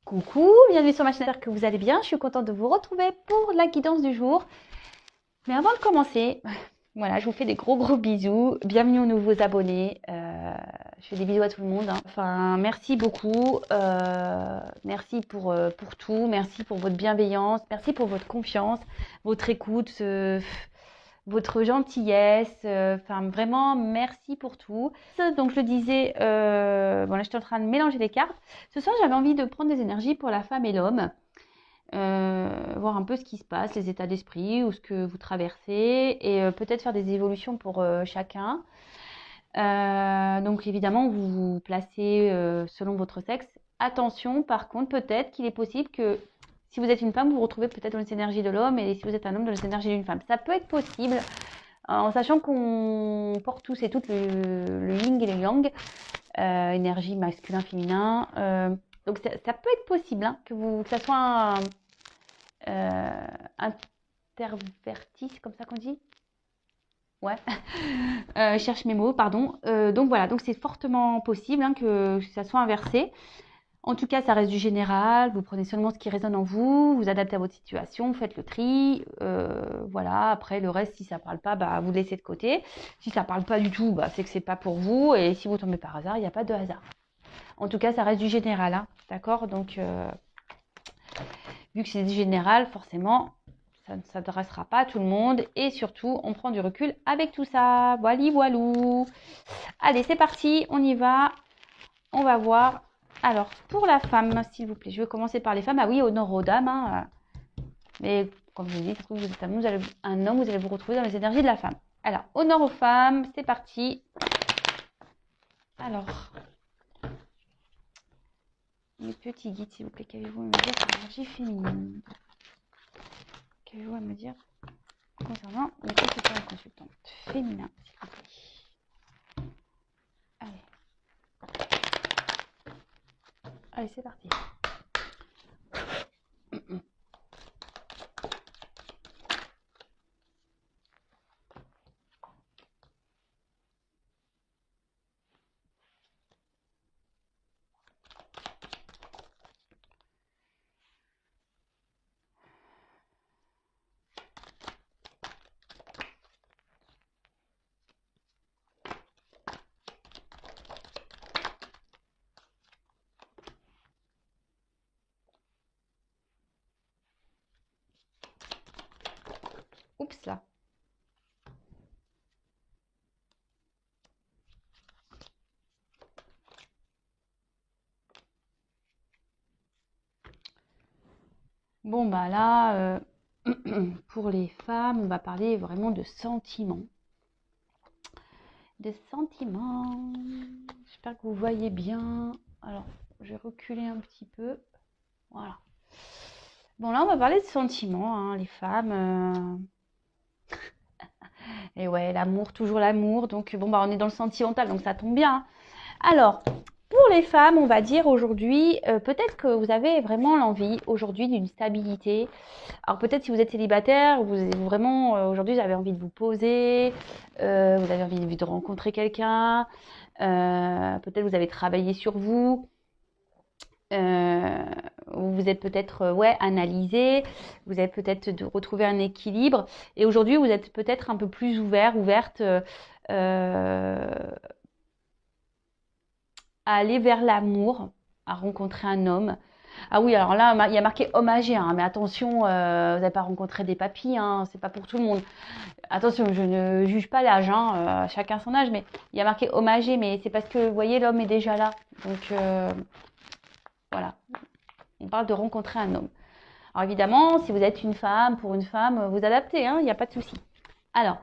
Coucou, bienvenue sur ma chaîne, j'espère que vous allez bien. Je suis contente de vous retrouver pour la guidance du jour. Mais avant de commencer, voilà, je vous fais des gros bisous. Bienvenue aux nouveaux abonnés. Je fais des bisous à tout le monde, hein. Enfin, merci beaucoup. Merci pour tout. Merci pour votre bienveillance. Merci pour votre confiance, votre écoute, votre gentillesse. Enfin, vraiment, merci pour tout. Donc, je le disais, bon, là, j'étais en train de mélanger les cartes. Ce soir, j'avais envie de prendre des énergies pour la femme et l'homme. Voir un peu ce qui se passe, les états d'esprit ou ce que vous traversez et peut-être faire des évolutions pour chacun. Donc évidemment, vous vous placez selon votre sexe. Attention, par contre, peut-être qu'il est possible que si vous êtes une femme, vous vous retrouvez peut-être dans les énergies de l'homme et si vous êtes un homme, dans les énergies d'une femme. Ça peut être possible, en sachant qu'on porte tous et toutes le yin et le yang, énergie masculin, féminin. Donc ça peut être possible hein, que ça soit interverti, c'est comme ça qu'on dit. Ouais, je cherche mes mots, pardon. Donc voilà, donc c'est fortement possible hein, que ça soit inversé. En tout cas, ça reste du général. Vous prenez seulement ce qui résonne en vous, vous adaptez à votre situation, faites le tri. Voilà, après le reste, si ça parle pas, bah, vous le laissez de côté. Si ça parle pas du tout, bah, c'est que c'est pas pour vous. Et si vous tombez par hasard, il n'y a pas de hasard. En tout cas, ça reste du général, hein, d'accord? Donc, vu que c'est du général, forcément, ça ne s'adressera pas à tout le monde. Et surtout, on prend du recul avec tout ça. Voili, voilou. Allez, c'est parti, on y va. On va voir. Alors, pour la femme, s'il vous plaît, je vais commencer par les femmes. Ah oui, honneur aux dames. Hein. Mais comme je vous dis, vous êtes un homme, vous allez vous retrouver dans les énergies de la femme. Alors, honneur aux femmes, c'est parti. Alors, mes petits guides, s'il vous plaît, qu'avez-vous à me dire sur l'énergie féminine? Qu'avez-vous à me dire concernant les consultants et consultantes féminins, s'il vous plaît? Allez, c'est parti. Oups là. Bon bah là, pour les femmes, on va parler vraiment de sentiments. Des sentiments. J'espère que vous voyez bien. Alors, je vais reculer un petit peu. Voilà. Bon là, on va parler de sentiments, hein, les femmes. Et ouais, l'amour, toujours l'amour. Donc bon bah on est dans le sentimental, donc ça tombe bien. Alors, pour les femmes, on va dire aujourd'hui, peut-être que vous avez vraiment l'envie aujourd'hui d'une stabilité. Alors peut-être si vous êtes célibataire, vous vraiment aujourd'hui vous avez envie de vous poser, vous avez envie de rencontrer quelqu'un, peut-être vous avez travaillé sur vous. Vous êtes peut-être ouais analysé, vous avez peut-être de retrouver un équilibre et aujourd'hui vous êtes peut-être un peu plus ouverte à aller vers l'amour, à rencontrer un homme. Ah oui, alors là, il y a marqué homme âgé, hein, mais attention, vous n'avez pas rencontré des papis, hein, c'est pas pour tout le monde. Attention, je ne juge pas l'âge, hein, chacun son âge, mais il y a marqué homme âgé, mais c'est parce que, vous voyez, l'homme est déjà là. Donc, voilà, on parle de rencontrer un homme. Alors évidemment, si vous êtes une femme, pour une femme, vous adaptez, hein, il n'y a pas de souci. Alors,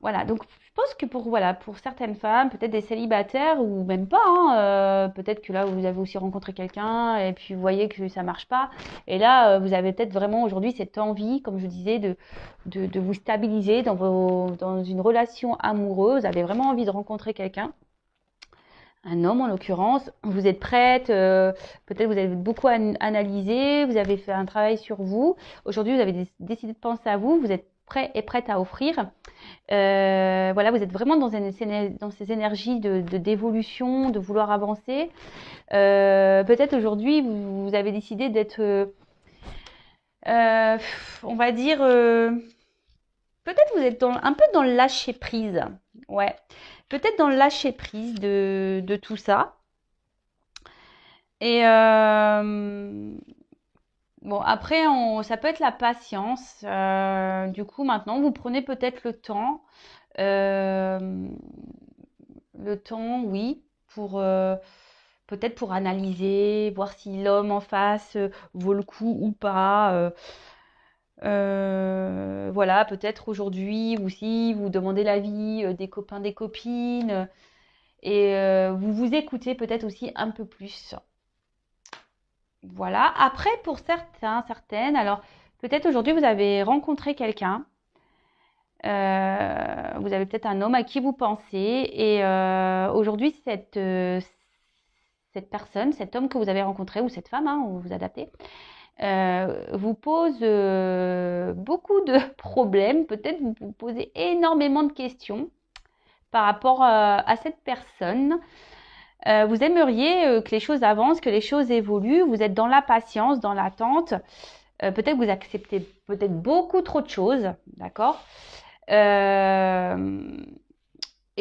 voilà, donc je pense que pour certaines femmes, peut-être des célibataires ou même pas, hein, peut-être que là vous avez aussi rencontré quelqu'un et puis vous voyez que ça marche pas. Et là, vous avez peut-être vraiment aujourd'hui cette envie, comme je disais, de vous stabiliser dans une relation amoureuse. Vous avez vraiment envie de rencontrer quelqu'un. Un homme en l'occurrence, vous êtes prête, peut-être vous avez beaucoup analysé, vous avez fait un travail sur vous. Aujourd'hui, vous avez décidé de penser à vous, vous êtes prêt et prête à offrir. Voilà, vous êtes vraiment dans ces énergies d'évolution, de vouloir avancer. Peut-être aujourd'hui, vous avez décidé d'être, on va dire, peut-être vous êtes un peu dans le lâcher prise. Ouais, peut-être dans le lâcher prise de tout ça. Et bon, après, ça peut être la patience. Du coup, maintenant, vous prenez peut-être euh, le temps, oui, pour peut-être pour analyser, voir si l'homme en face vaut le coup ou pas. Voilà, peut-être aujourd'hui aussi, vous demandez l'avis des copains, des copines, et vous vous écoutez peut-être aussi un peu plus. Voilà. Après, pour certains, certaines, alors peut-être aujourd'hui vous avez rencontré quelqu'un, vous avez peut-être un homme à qui vous pensez, et aujourd'hui cette personne, cet homme que vous avez rencontré, ou cette femme, hein, vous vous adaptez, vous pose beaucoup de problèmes, peut-être vous vous posez énormément de questions par rapport à cette personne. Vous aimeriez que les choses avancent, que les choses évoluent, vous êtes dans la patience, dans l'attente. Peut-être que vous acceptez peut-être beaucoup trop de choses, d'accord. Et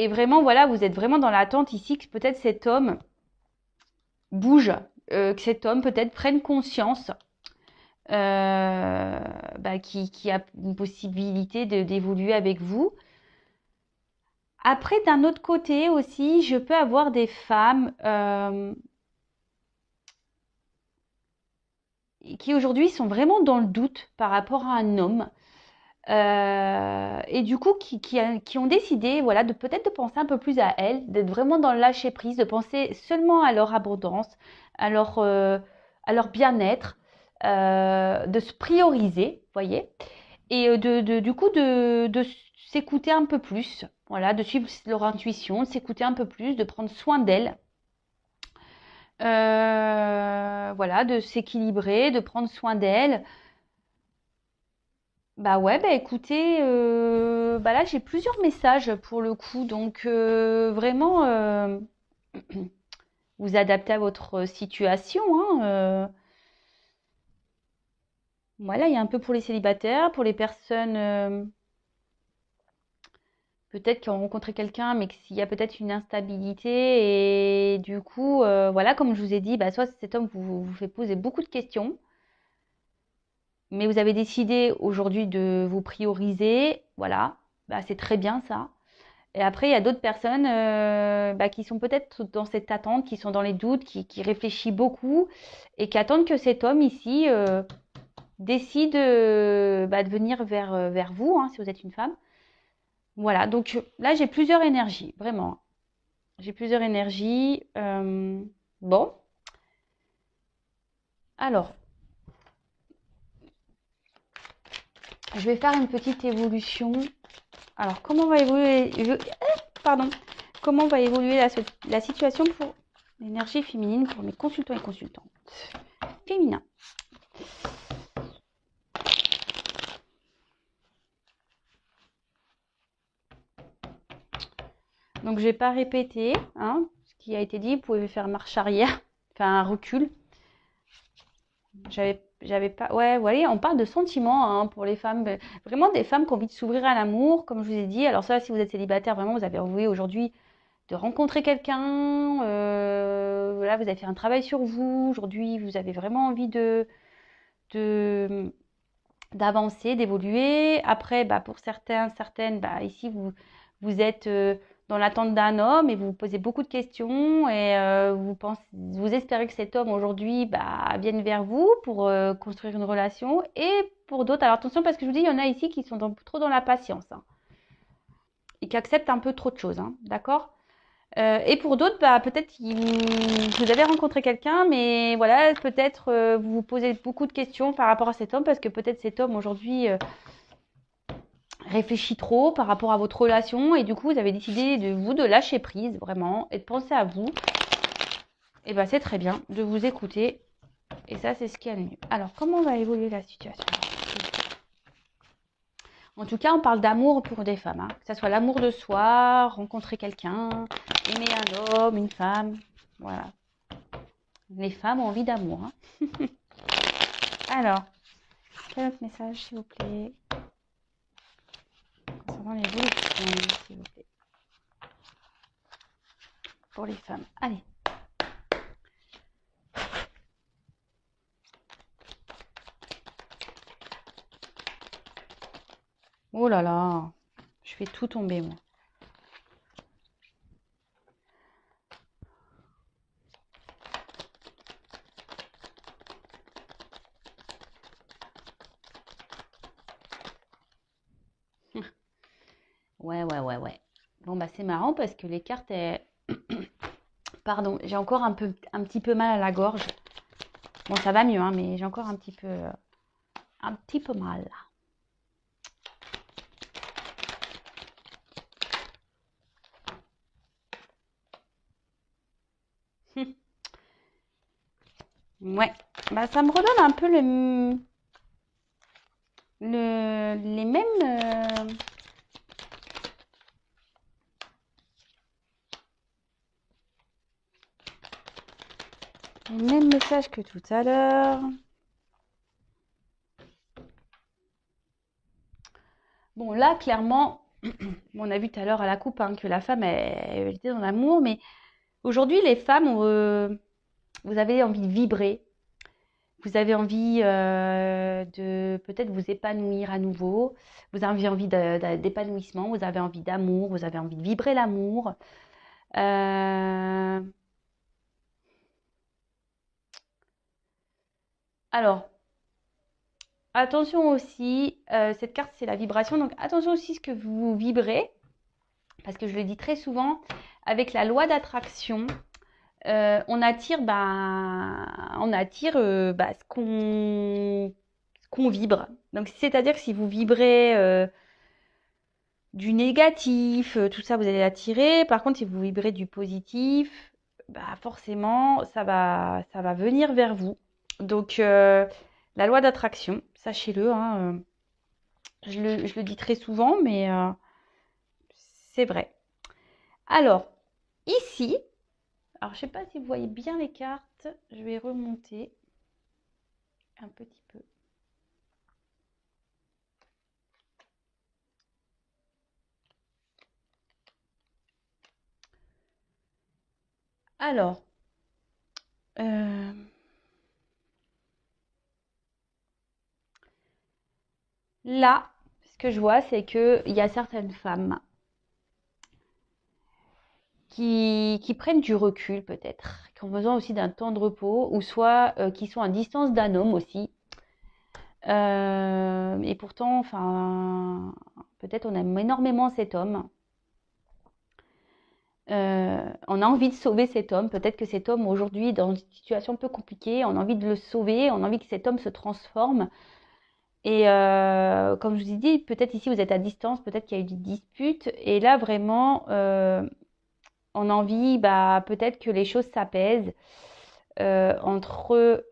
vraiment, voilà, vous êtes vraiment dans l'attente ici que peut-être cet homme bouge, que cet homme peut-être prenne conscience qui a une possibilité d'évoluer avec vous. Après, d'un autre côté aussi, je peux avoir des femmes qui aujourd'hui sont vraiment dans le doute par rapport à un homme. Et du coup, qui ont décidé, voilà, de peut-être de penser un peu plus à elles, d'être vraiment dans le lâcher prise, de penser seulement à leur abondance, à leur bien-être, de se prioriser, voyez, et du coup de s'écouter un peu plus, voilà, de suivre leur intuition, de s'écouter un peu plus, de prendre soin d'elles, voilà, de s'équilibrer, de prendre soin d'elles. Bah ouais, bah écoutez, bah là j'ai plusieurs messages pour le coup, donc vraiment vous adaptez à votre situation, hein, voilà, il y a un peu pour les célibataires, pour les personnes peut-être qui ont rencontré quelqu'un, mais qu'il y a peut-être une instabilité, et du coup, voilà, comme je vous ai dit, bah soit cet homme vous fait poser beaucoup de questions, mais vous avez décidé aujourd'hui de vous prioriser, voilà, bah c'est très bien ça. Et après, il y a d'autres personnes qui sont peut-être dans cette attente, qui sont dans les doutes, qui réfléchissent beaucoup et qui attendent que cet homme ici décide de venir vers vous, hein, si vous êtes une femme. Voilà, donc là, j'ai plusieurs énergies, vraiment. J'ai plusieurs énergies. Bon, alors, je vais faire une petite évolution. Alors, comment va évoluer pardon. Comment va évoluer la situation pour l'énergie féminine pour mes consultants et consultantes féminins? Donc, je vais pas répéter hein, ce qui a été dit. Vous pouvez faire marche arrière, faire un recul. J'avais pas. Ouais, voilà, on parle de sentiments hein, pour les femmes. Vraiment des femmes qui ont envie de s'ouvrir à l'amour, comme je vous ai dit. Alors, ça, si vous êtes célibataire, vraiment, vous avez envie aujourd'hui de rencontrer quelqu'un. Voilà, vous avez fait un travail sur vous. Aujourd'hui, vous avez vraiment envie de d'avancer, d'évoluer. Après, bah, pour certaines, bah, ici, vous êtes dans l'attente d'un homme et vous vous posez beaucoup de questions et vous espérez que cet homme aujourd'hui bah, vienne vers vous pour construire une relation. Et pour d'autres, alors attention parce que je vous dis, il y en a ici qui sont trop dans la patience hein, et qui acceptent un peu trop de choses, hein, d'accord? Et pour d'autres, bah, peut-être vous avez rencontré quelqu'un, mais voilà, peut-être vous vous posez beaucoup de questions par rapport à cet homme, parce que peut-être cet homme aujourd'hui réfléchit trop par rapport à votre relation, et du coup, vous avez décidé de lâcher prise, vraiment, et de penser à vous. Et bah, c'est très bien de vous écouter, et ça, c'est ce qui est le mieux. Alors, comment va évoluer la situation? En tout cas, on parle d'amour pour des femmes, hein. Que ce soit l'amour de soi, rencontrer quelqu'un, que ce soit l'amour de soi, rencontrer quelqu'un, aimer un homme, une femme. Voilà. Les femmes ont envie d'amour, hein. Alors, quel autre message, s'il vous plaît? Concernant les évolutions, s'il vous plaît. Pour les femmes. Allez. Oh là là, je fais tout tomber, moi. Ouais. Bon, bah, c'est marrant parce que les cartes, pardon, j'ai encore un petit peu mal à la gorge. Bon, ça va mieux, hein, mais j'ai encore un petit peu mal. Ouais, bah, ça me redonne un peu les mêmes... les mêmes messages que tout à l'heure. Bon, là, clairement, on a vu tout à l'heure à la coupe, hein, que la femme, elle était dans l'amour, mais aujourd'hui, les femmes, vous avez envie de vibrer. Vous avez envie de peut-être vous épanouir à nouveau. Vous avez envie d'épanouissement, vous avez envie d'amour, vous avez envie de vibrer l'amour. Alors, attention aussi, cette carte c'est la vibration, donc attention aussi à ce que vous vibrez, parce que je le dis très souvent, avec la loi d'attraction, on attire, ce qu'on vibre. Donc c'est-à-dire que si vous vibrez du négatif, tout ça vous allez l'attirer. Par contre, si vous vibrez du positif, bah forcément ça va venir vers vous. Donc la loi d'attraction, sachez-le, hein, je le dis très souvent, mais c'est vrai. Alors, ici, alors je ne sais pas si vous voyez bien les cartes, je vais remonter un petit peu. Alors, là, ce que je vois, c'est qu'il y a certaines femmes qui prennent du recul peut-être, qui ont besoin aussi d'un temps de repos, ou soit qui sont à distance d'un homme aussi. Et pourtant, enfin, peut-être on aime énormément cet homme. On a envie de sauver cet homme. Peut-être que cet homme, aujourd'hui, est dans une situation un peu compliquée, on a envie de le sauver, on a envie que cet homme se transforme. Et comme je vous ai dit, peut-être ici vous êtes à distance, peut-être qu'il y a eu des disputes. Et là, vraiment, on a envie, peut-être que les choses s'apaisent entre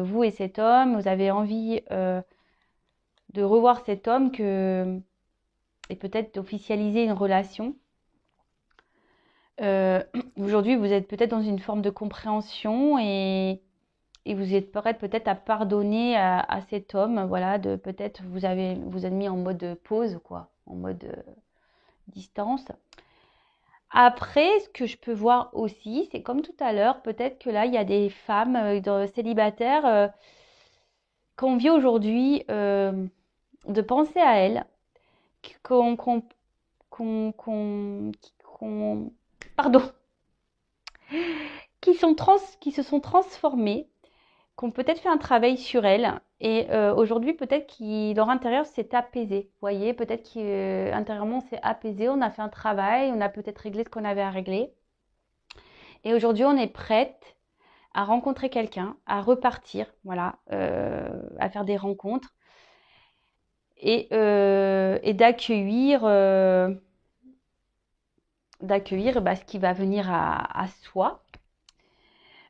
vous et cet homme. Vous avez envie de revoir cet homme et peut-être d'officialiser une relation. Aujourd'hui, vous êtes peut-être dans une forme de compréhension et vous êtes prête peut-être à pardonner à cet homme, voilà, de peut-être vous êtes mis en mode pause, quoi, en mode distance. Après, ce que je peux voir aussi, c'est comme tout à l'heure, peut-être que là, il y a des femmes célibataires qui ont envie aujourd'hui de penser à elles, qu'on, qu'on, qu'on- pardon, qui se sont transformées, qui ont peut-être fait un travail sur elles. Et aujourd'hui, peut-être que leur intérieur s'est apaisé. Vous voyez, peut-être qu'intérieurement, c'est apaisé. On a fait un travail, on a peut-être réglé ce qu'on avait à régler. Et aujourd'hui, on est prête à rencontrer quelqu'un, à repartir, voilà, à faire des rencontres et d'accueillir ce qui va venir à soi.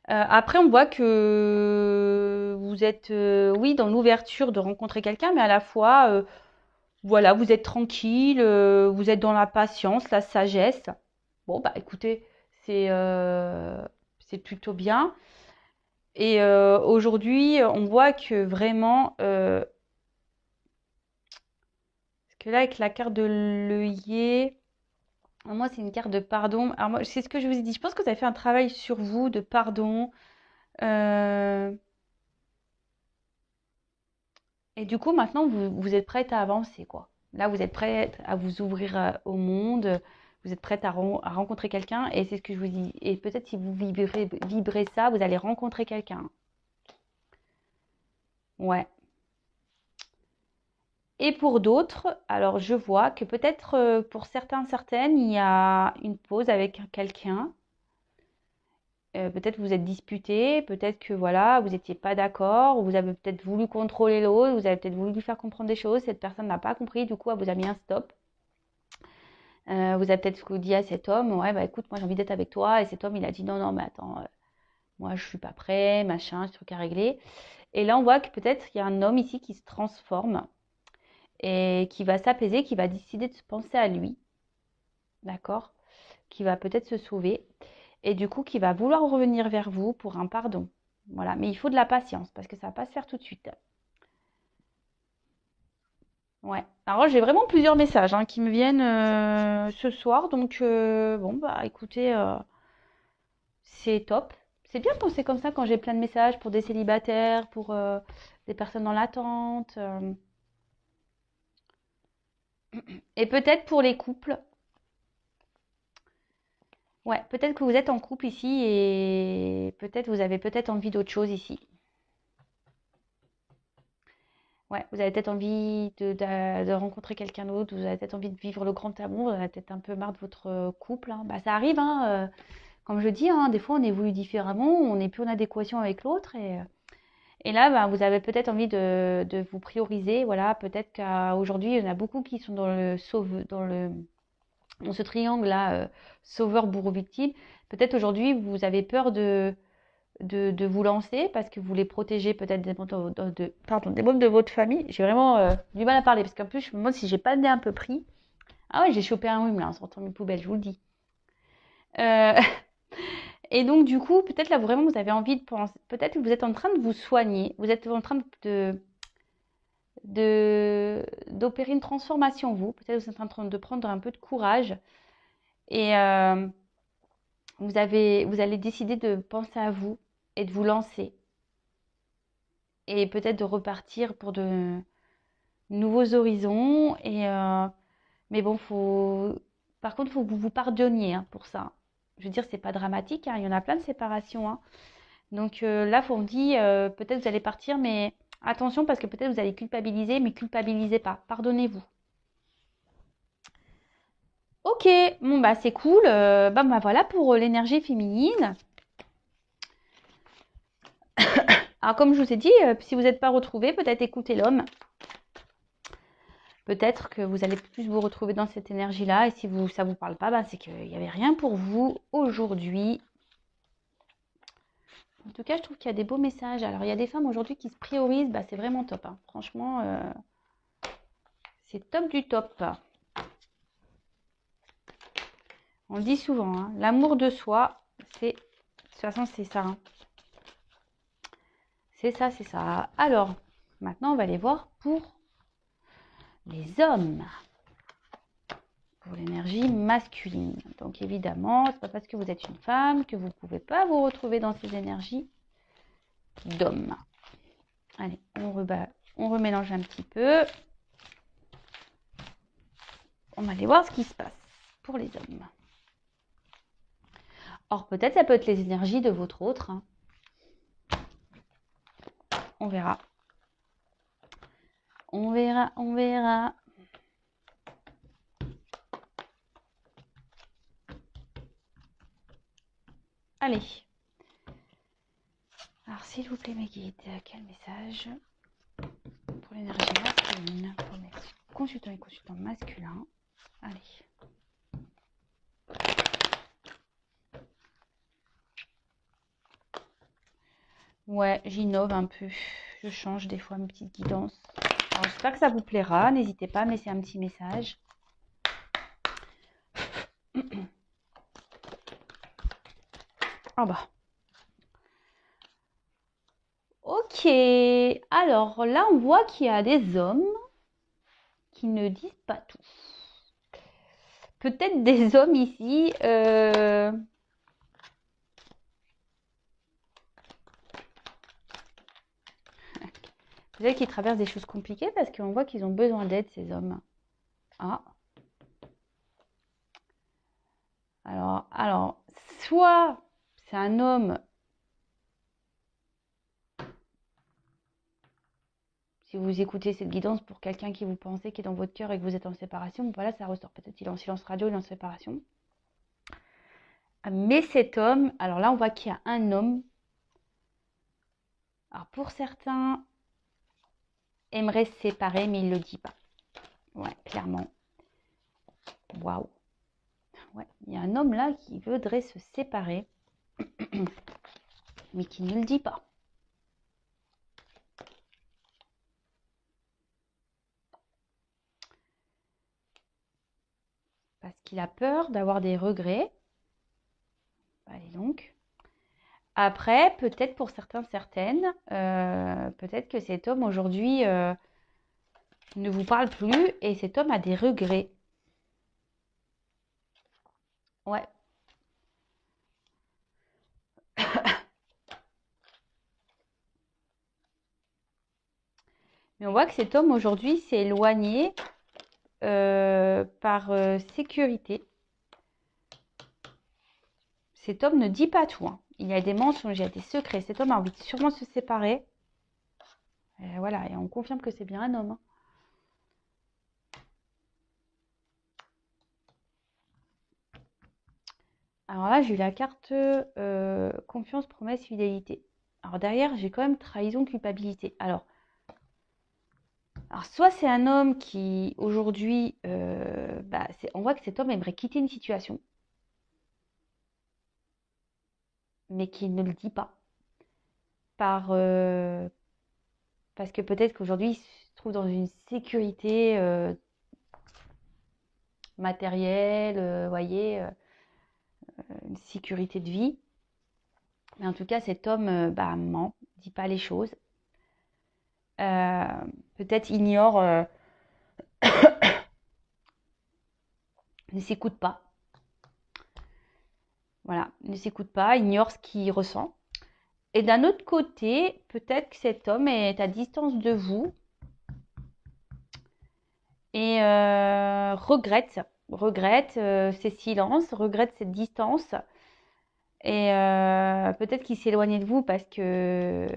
Après, on voit que vous êtes, oui, dans l'ouverture de rencontrer quelqu'un, mais à la fois, Voilà, vous êtes tranquille, vous êtes dans la patience, la sagesse. Bon, bah écoutez, c'est plutôt bien. Et aujourd'hui, on voit que vraiment, parce que là, avec la carte de l'œillet, moi, c'est une carte de pardon. Alors moi, c'est ce que je vous ai dit. Je pense que vous avez fait un travail sur vous de pardon. Euh, et du coup, maintenant, vous êtes prête à avancer, quoi. Là, vous êtes prête à vous ouvrir au monde. Vous êtes prête à rencontrer quelqu'un. Et c'est ce que je vous dis. Et peut-être si vous vibrez ça, vous allez rencontrer quelqu'un. Ouais. Et pour d'autres, alors je vois que peut-être pour certains, certaines, il y a une pause avec quelqu'un. Peut-être vous êtes disputé, peut-être que voilà, vous n'étiez pas d'accord, ou vous avez peut-être voulu contrôler l'autre, vous avez peut-être voulu lui faire comprendre des choses, cette personne n'a pas compris, du coup, elle vous a mis un stop. Vous avez peut-être dit à cet homme, ouais, bah écoute, moi j'ai envie d'être avec toi, et cet homme il a dit non, non, mais attends, moi je suis pas prêt, machin, ce truc à régler. Et là on voit que peut-être il y a un homme ici qui se transforme et qui va s'apaiser, qui va décider de se penser à lui, d'accord? Qui va peut-être se sauver et du coup qui va vouloir revenir vers vous pour un pardon. Voilà, mais il faut de la patience parce que ça va pas se faire tout de suite. Ouais. Alors j'ai vraiment plusieurs messages qui me viennent ce soir, donc bon bah écoutez, c'est top. C'est bien de penser comme ça quand j'ai plein de messages pour des célibataires, pour des personnes dans l'attente, et peut-être pour les couples. Ouais, peut-être que vous êtes en couple ici et peut-être vous avez peut-être envie d'autre chose ici. Ouais, vous avez peut-être envie de rencontrer quelqu'un d'autre, vous avez peut-être envie de vivre le grand amour, vous avez peut-être un peu marre de votre couple, hein. Bah, ça arrive, hein, comme je dis, hein, des fois on évolue différemment, on n'est plus en adéquation avec l'autre et là, bah, vous avez peut-être envie de vous prioriser. Voilà, peut-être qu'aujourd'hui, il y en a beaucoup qui sont dans ce triangle-là, sauveur, bourreau, victime. Peut-être aujourd'hui, vous avez peur de vous lancer parce que vous les protégez peut-être des membres des membres de votre famille. J'ai vraiment du mal à parler parce qu'en plus, je me demande si j'ai pas le nez un peu pris. Ah ouais, j'ai chopé un rhume là en sortant de mes poubelles, je vous le dis. Euh, et donc, du coup, peut-être là, vraiment, vous avez envie de penser. Peut-être que vous êtes en train de vous soigner. Vous êtes en train d'opérer une transformation, vous. Peut-être que vous êtes en train de prendre un peu de courage. Et vous allez décider de penser à vous et de vous lancer. Et peut-être de repartir pour de nouveaux horizons. Mais bon, par contre, il faut que vous vous pardonniez pour ça. Je veux dire, c'est pas dramatique, hein. Il y en a plein de séparations, hein. Donc là, on dit, peut-être vous allez partir, mais attention parce que peut-être vous allez culpabiliser, mais culpabilisez pas. Pardonnez-vous. Ok, bon bah c'est cool. Bah voilà pour l'énergie féminine. Alors comme je vous ai dit, si vous n'êtes pas retrouvés, peut-être écoutez l'homme. Peut-être que vous allez plus vous retrouver dans cette énergie-là. Et si ça ne vous parle pas, bah, c'est qu'il n'y avait rien pour vous aujourd'hui. En tout cas, je trouve qu'il y a des beaux messages. Alors, il y a des femmes aujourd'hui qui se priorisent. Bah, c'est vraiment top, hein. Franchement, c'est top du top. On le dit souvent, hein, l'amour de soi, de toute façon, c'est ça, hein. C'est ça, c'est ça. Alors, maintenant, on va aller voir pour les hommes. Pour l'énergie masculine. Donc évidemment, c'est pas parce que vous êtes une femme que vous ne pouvez pas vous retrouver dans ces énergies d'homme. Allez, on remélange un petit peu. On va aller voir ce qui se passe pour les hommes. Or, peut-être ça peut être les énergies de votre autre, hein. On verra. On verra, on verra. Allez. Alors, s'il vous plaît, mes guides, quel message pour l'énergie masculine, pour les consultants et consultants masculins. Allez. Ouais, j'innove un peu. Je change des fois mes petites guidances. Alors, j'espère que ça vous plaira. N'hésitez pas à me laisser un petit message. Ah bah. Ok. Alors là, on voit qu'il y a des hommes qui ne disent pas tout. Peut-être des hommes ici. Peut-être qu'ils traversent des choses compliquées parce qu'on voit qu'ils ont besoin d'aide, ces hommes. Ah. Alors, soit c'est un homme, si vous écoutez cette guidance pour quelqu'un qui vous pensez, qui est dans votre cœur et que vous êtes en séparation, voilà, ça ressort. Peut-être il est en silence radio, il est en séparation. Mais cet homme, alors là, on voit qu'il y a un homme. Alors pour certains, aimerait se séparer, mais il ne le dit pas. Ouais, clairement. Waouh. Ouais, il y a un homme là qui voudrait se séparer, mais qui ne le dit pas. Parce qu'il a peur d'avoir des regrets. Allez donc. Après, peut-être pour certains, certaines, peut-être que cet homme aujourd'hui ne vous parle plus et cet homme a des regrets. Ouais. Mais on voit que cet homme aujourd'hui s'est éloigné par sécurité. Cet homme ne dit pas tout. Hein. Il y a des mensonges, il y a des secrets. Cet homme a envie de sûrement se séparer. Et voilà, et on confirme que c'est bien un homme. Hein. Alors là, j'ai eu la carte confiance, promesse, fidélité. Alors derrière, j'ai quand même trahison, culpabilité. Alors soit c'est un homme qui, aujourd'hui, on voit que cet homme aimerait quitter une situation, mais qui ne le dit pas. Parce que peut-être qu'aujourd'hui, il se trouve dans une sécurité matérielle, voyez, une sécurité de vie. Mais en tout cas, cet homme ment, ne dit pas les choses. Peut-être ignore, ne s'écoute pas. Voilà, ne s'écoute pas, ignore ce qu'il ressent. Et d'un autre côté, peut-être que cet homme est à distance de vous et regrette ses silences, regrette cette distance. Et peut-être qu'il s'est éloigné de vous parce que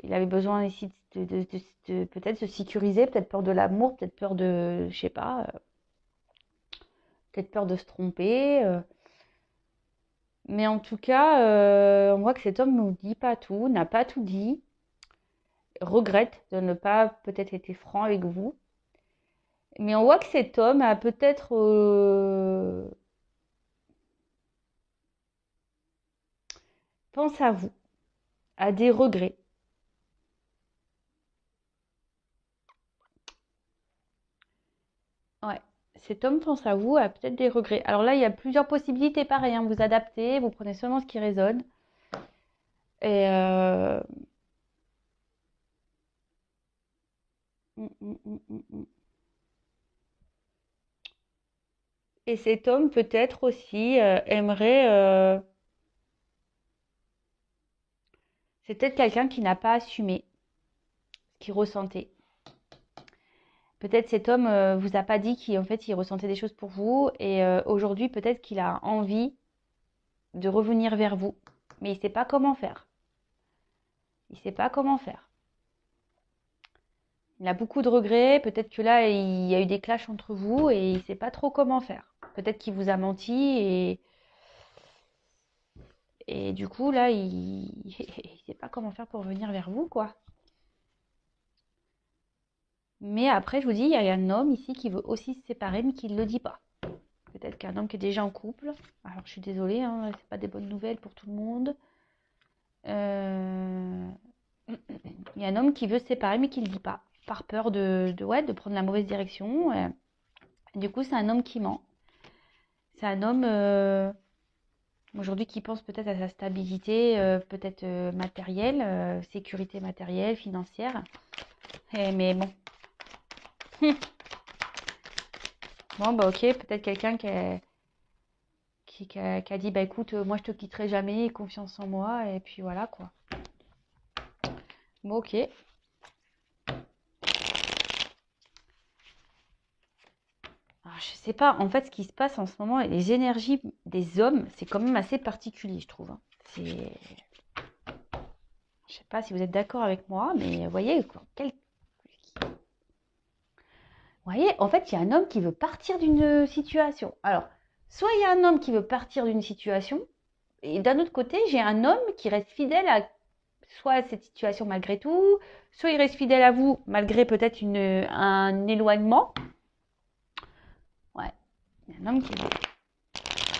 il avait besoin ici de peut-être se sécuriser, peut-être peur de l'amour, peut-être peur de, je sais pas, peut-être peur de se tromper. Mais en tout cas, on voit que cet homme ne dit pas tout, n'a pas tout dit, regrette de ne pas peut-être été franc avec vous. Mais on voit que cet homme a peut-être pense à vous, a des regrets. Ouais, cet homme pense à vous, a peut-être des regrets. Alors là, il y a plusieurs possibilités, pareil, hein, vous adaptez, vous prenez seulement ce qui résonne. Et Et cet homme peut-être aussi aimerait. C'est peut-être quelqu'un qui n'a pas assumé ce qu'il ressentait. Peut-être cet homme vous a pas dit qu'en fait il ressentait des choses pour vous et aujourd'hui peut-être qu'il a envie de revenir vers vous, mais il ne sait pas comment faire. Il ne sait pas comment faire. Il a beaucoup de regrets, peut-être que là il y a eu des clashs entre vous et il ne sait pas trop comment faire. Peut-être qu'il vous a menti et du coup là il ne sait pas comment faire pour revenir vers vous quoi. Mais après, je vous dis, il y a un homme ici qui veut aussi se séparer, mais qui ne le dit pas. Peut-être qu'un homme qui est déjà en couple. Alors, je suis désolée, hein, c'est pas des bonnes nouvelles pour tout le monde. Il y a un homme qui veut se séparer, mais qui ne le dit pas. par peur de prendre la mauvaise direction. Du coup, c'est un homme qui ment. C'est un homme aujourd'hui qui pense peut-être à sa stabilité, peut-être matérielle, sécurité matérielle, financière. Mais bon. Bon, bah ok, peut-être quelqu'un qui a dit, bah écoute, moi je te quitterai jamais, confiance en moi, et puis voilà quoi. Bon, ok. Alors, je sais pas, en fait, ce qui se passe en ce moment, les énergies des hommes, c'est quand même assez particulier, je trouve. Je sais pas si vous êtes d'accord avec moi, mais vous voyez, voyez, en fait, il y a un homme qui veut partir d'une situation. Alors, soit il y a un homme qui veut partir d'une situation, et d'un autre côté, j'ai un homme qui reste fidèle à soit cette situation malgré tout, soit il reste fidèle à vous malgré peut-être un éloignement. Ouais, il y a un homme qui veut.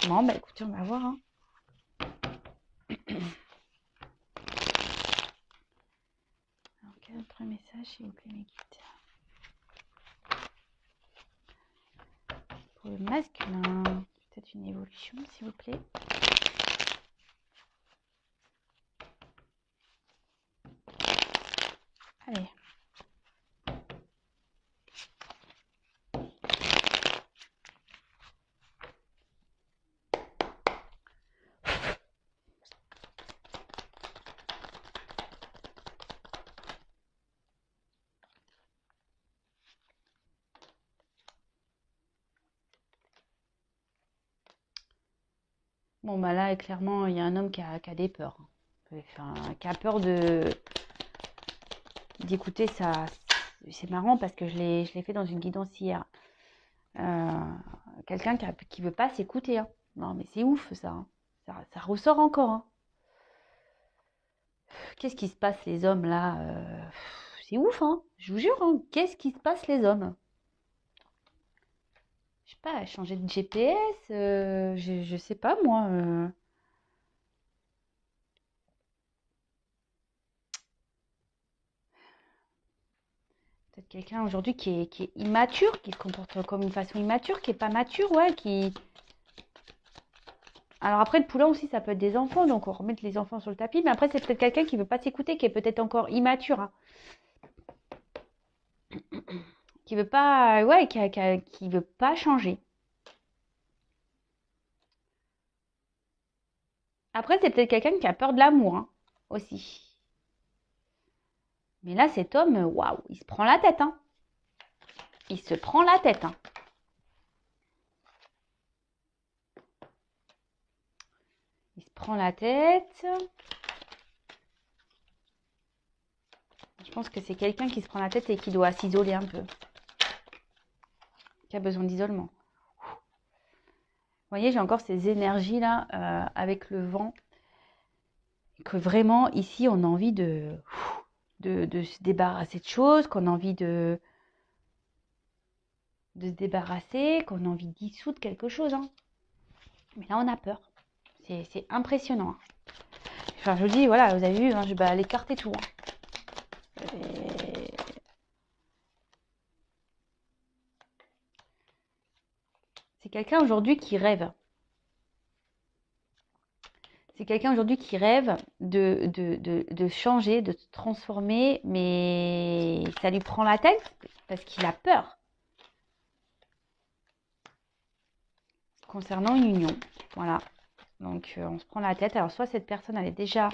Bon, bah écoutez, on va voir. Hein. Alors, quel autre message, s'il vous plaît, mes guides? Pour le masculin, peut-être une évolution, s'il vous plaît. Allez. Bon, bah là, clairement, il y a un homme qui a des peurs. Enfin, qui a peur d'écouter ça. C'est marrant parce que je l'ai fait dans une guidance hier. Quelqu'un qui veut pas s'écouter. Hein. Non, mais c'est ouf ça, hein. Ça ressort encore. Hein. Qu'est-ce qui se passe les hommes là c'est ouf, hein. Je vous jure. Hein. Qu'est-ce qui se passe les hommes? Je sais pas, changer de GPS, je sais pas moi. Peut-être quelqu'un aujourd'hui qui est immature, qui se comporte comme une façon immature, qui est pas mature, ouais, qui. Alors après, le poulain aussi, ça peut être des enfants, donc on remet les enfants sur le tapis. Mais après, c'est peut-être quelqu'un qui veut pas s'écouter, qui est peut-être encore immature, hein. Qui veut pas, ouais, qui veut pas changer. Après, c'est peut-être quelqu'un qui a peur de l'amour, hein, aussi. Mais là, cet homme, waouh, il se prend la tête, hein. Il se prend la tête, hein. Il se prend la tête. Je pense que c'est quelqu'un qui se prend la tête et qui doit s'isoler un peu. Qui a besoin d'isolement. Vous voyez, j'ai encore ces énergies-là avec le vent. Que vraiment, ici, on a envie de se débarrasser de choses, qu'on a envie de se débarrasser, qu'on a envie de dissoudre quelque chose. Hein. Mais là, on a peur. C'est impressionnant. Hein. Enfin, je vous dis, voilà, vous avez vu, hein, je vais aller écarter tout. Hein. C'est quelqu'un aujourd'hui qui rêve. C'est quelqu'un aujourd'hui qui rêve de changer, de se transformer, mais ça lui prend la tête parce qu'il a peur. Concernant une union, voilà. Donc, on se prend la tête. Alors, soit cette personne, elle est déjà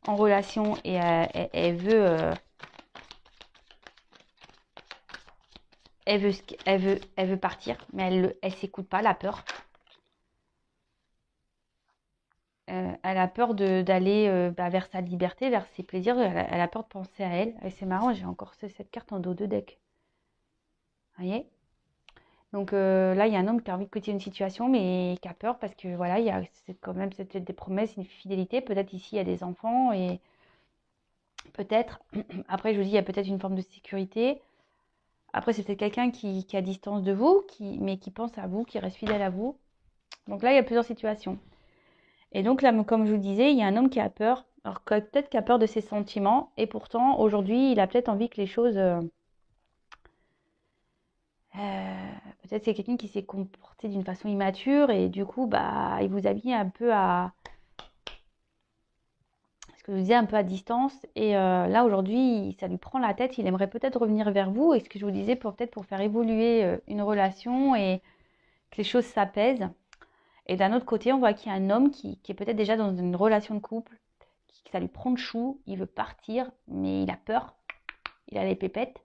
en relation et elle veut... Elle veut partir, mais elle s'écoute pas, elle a peur. Elle a peur d'aller vers sa liberté, vers ses plaisirs. Elle a peur de penser à elle. Et c'est marrant, j'ai encore cette carte en dos de deck. Vous voyez? Donc là, il y a un homme qui a envie de quitter une situation, mais qui a peur parce que voilà, il y a quand même des promesses, une fidélité. Peut-être ici, il y a des enfants et peut-être, après, je vous dis, il y a peut-être une forme de sécurité. Après, c'est peut-être quelqu'un qui est à distance de vous, mais qui pense à vous, qui reste fidèle à vous. Donc là, il y a plusieurs situations. Et donc là, comme je vous disais, il y a un homme qui a peur. Alors peut-être qu'il a peur de ses sentiments. Et pourtant, aujourd'hui, il a peut-être envie que les choses Peut-être c'est quelqu'un qui s'est comporté d'une façon immature et du coup, bah, il vous a mis un peu à, ce que je vous disais, un peu à distance. Et là, aujourd'hui, ça lui prend la tête. Il aimerait peut-être revenir vers vous. Et ce que je vous disais, peut-être pour faire évoluer une relation et que les choses s'apaisent. Et d'un autre côté, on voit qu'il y a un homme qui est peut-être déjà dans une relation de couple, ça lui prend le chou, il veut partir, mais il a peur, il a les pépettes.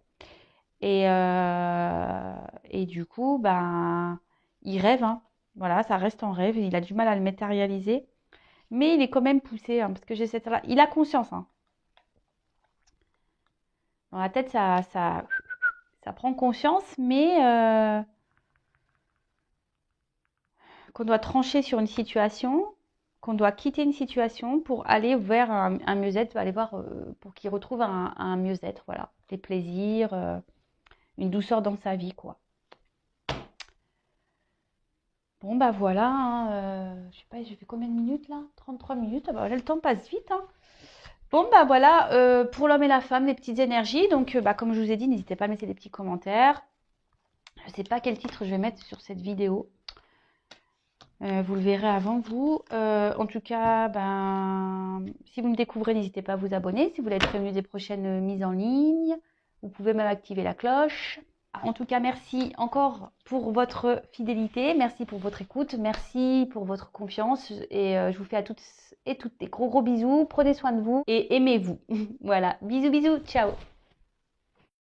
Et du coup, ben, il rêve, hein. Voilà, ça reste en rêve, il a du mal à le matérialiser. Mais il est quand même poussé, hein, parce que j'ai cette... Il a conscience, hein. Dans la tête, ça prend conscience, mais qu'on doit trancher sur une situation, qu'on doit quitter une situation pour aller vers un mieux-être, aller voir pour qu'il retrouve un mieux-être, voilà, des plaisirs, une douceur dans sa vie, quoi. Bon, bah voilà, hein, je sais pas, j'ai fait combien de minutes là? 33 minutes, ah bah, voilà, le temps passe vite, hein. Bon, bah voilà, pour l'homme et la femme, les petites énergies. Donc, bah, comme je vous ai dit, n'hésitez pas à mettre des petits commentaires. Je ne sais pas quel titre je vais mettre sur cette vidéo. Vous le verrez avant vous. En tout cas, ben, si vous me découvrez, n'hésitez pas à vous abonner. Si vous voulez être prévenu des prochaines mises en ligne, vous pouvez même activer la cloche. En tout cas, merci encore pour votre fidélité, merci pour votre écoute, merci pour votre confiance et je vous fais à toutes et toutes des gros bisous. Prenez soin de vous et aimez-vous. Voilà, bisous bisous, ciao.